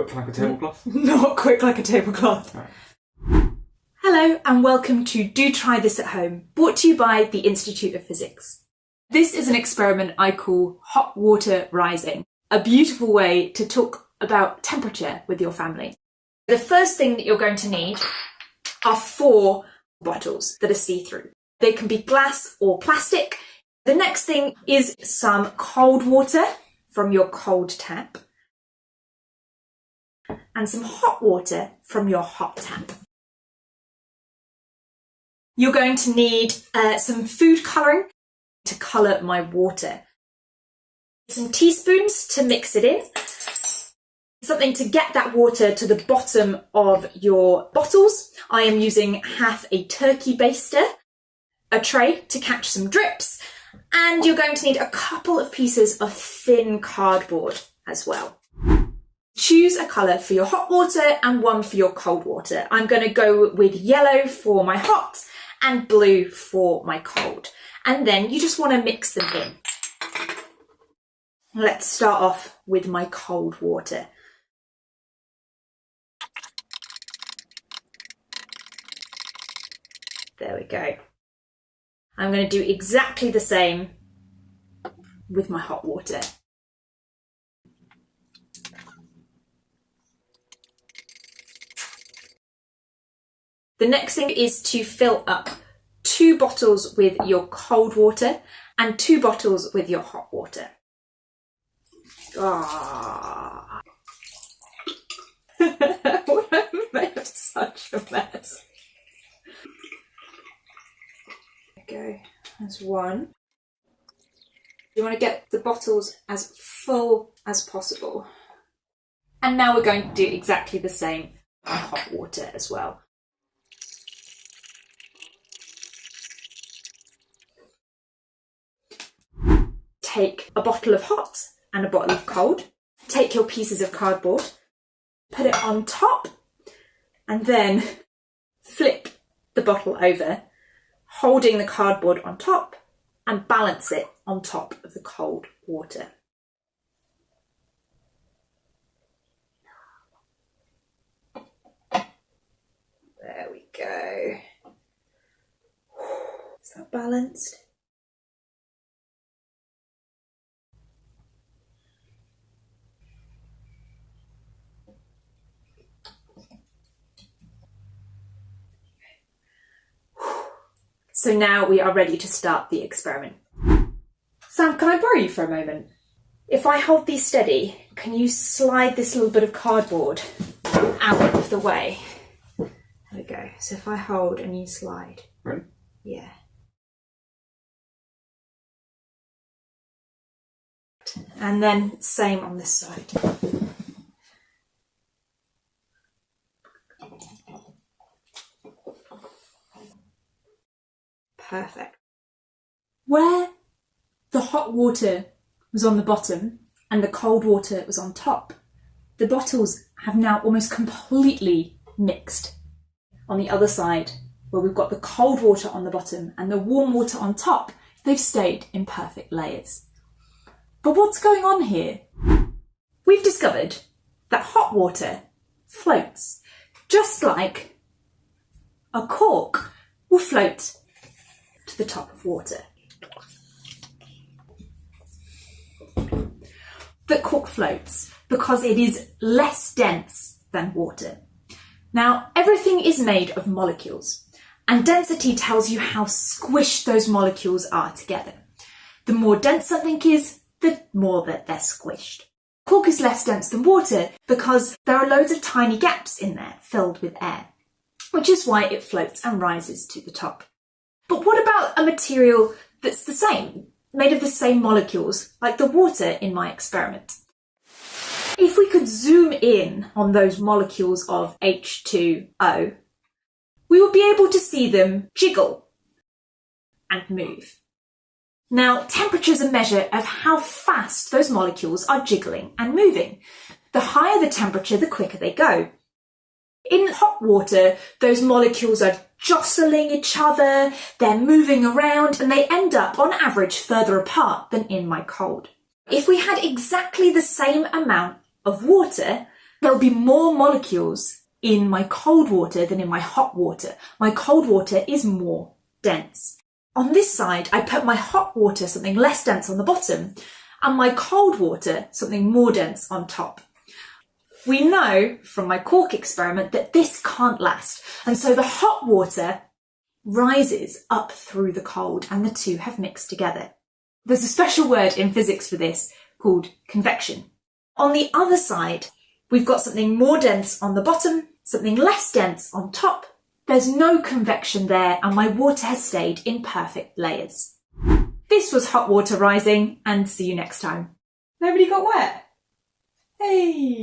quick like a tablecloth? Not quick like a tablecloth. Right. Hello and welcome to Do Try This at Home, brought to you by the Institute of Physics. This is an experiment I call hot water rising, a beautiful way to talk about temperature with your family. The first thing that you're going to need are 4 bottles that are see-through. They can be glass or plastic. The next thing is some cold water from your cold tap and some hot water from your hot tap. You're going to need some food colouring to colour my water, some teaspoons to mix it in, something to get that water to the bottom of your bottles. I am using half a turkey baster, a tray to catch some drips, and you're going to need a couple of pieces of thin cardboard as well. Choose a colour for your hot water and one for your cold water. I'm going to go with yellow for my hot and blue for my cold. And then you just want to mix them in. Let's start off with my cold water. There we go. I'm going to do exactly the same with my hot water. The next thing is to fill up 2 bottles with your cold water and 2 bottles with your hot water. Ah. I've made such a mess. There we go. That's 1. You want to get the bottles as full as possible. And now we're going to do exactly the same with hot water as well. Take a bottle of hot and a bottle of cold. Take your pieces of cardboard, put it on top, and then flip the bottle over, holding the cardboard on top, and balance it on top of the cold water. There we go. Is that balanced? So now we are ready to start the experiment. Sam, can I borrow you for a moment? If I hold these steady, can you slide this little bit of cardboard out of the way? There we go. So if I hold and you slide. Ready? Yeah. And then same on this side. Perfect. Where the hot water was on the bottom and the cold water was on top, the bottles have now almost completely mixed. On the other side, where we've got the cold water on the bottom and the warm water on top, they've stayed in perfect layers. But what's going on here? We've discovered that hot water floats, just like a cork will float to the top of water. But cork floats because it is less dense than water. Now, everything is made of molecules, and density tells you how squished those molecules are together. The more dense something is, the more that they're squished. Cork is less dense than water because there are loads of tiny gaps in there filled with air, which is why it floats and rises to the top. But what about a material that's the same, made of the same molecules, like the water in my experiment? If we could zoom in on those molecules of H2O, we would be able to see them jiggle and move. Now, temperature is a measure of how fast those molecules are jiggling and moving. The higher the temperature, the quicker they go. In hot water, those molecules are jostling each other, they're moving around, and they end up, on average, further apart than in my cold. If we had exactly the same amount of water, There'll be more molecules in my cold water than in my hot water. My cold water is more dense. On this side, I put my hot water, something less dense, on the bottom, and my cold water, something more dense, on top. We know from my cork experiment that this can't last, and so the hot water rises up through the cold and the two have mixed together. There's a special word in physics for this called convection. On the other side, we've got something more dense on the bottom, something less dense on top. There's no convection there and my water has stayed in perfect layers. This was hot water rising, and see you next time. Nobody got wet? Hey!